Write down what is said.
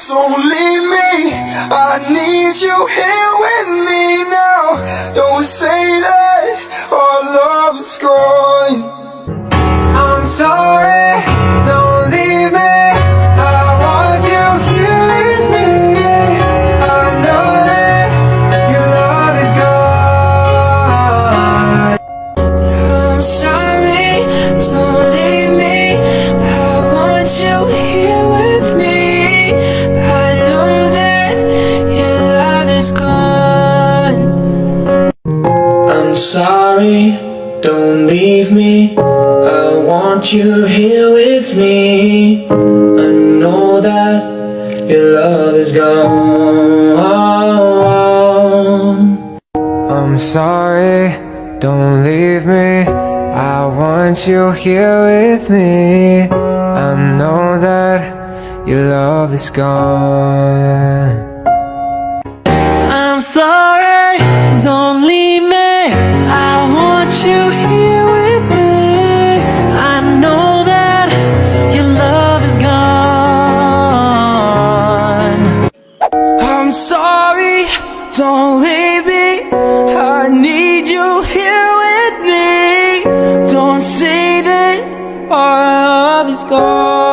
don't leave me. I need you here with me now. Don't say that our love is gone. I'm sorry, don't leave me. I want you here with me. I know that your love is gone. I'm sorry, don't leave me. I want you here with me. I know that your love is gone. I'm sorry, don't leave me. I want you here with me. I know that your love is gone. I'm sorry, don't leave me. I want you here with me. I know that your love is gone. I'm sorry, don't leave me. I want you here with me. I know that your love is gone. I'm sorry, don't leave me. I need you here with me. Don't say that our love is gone.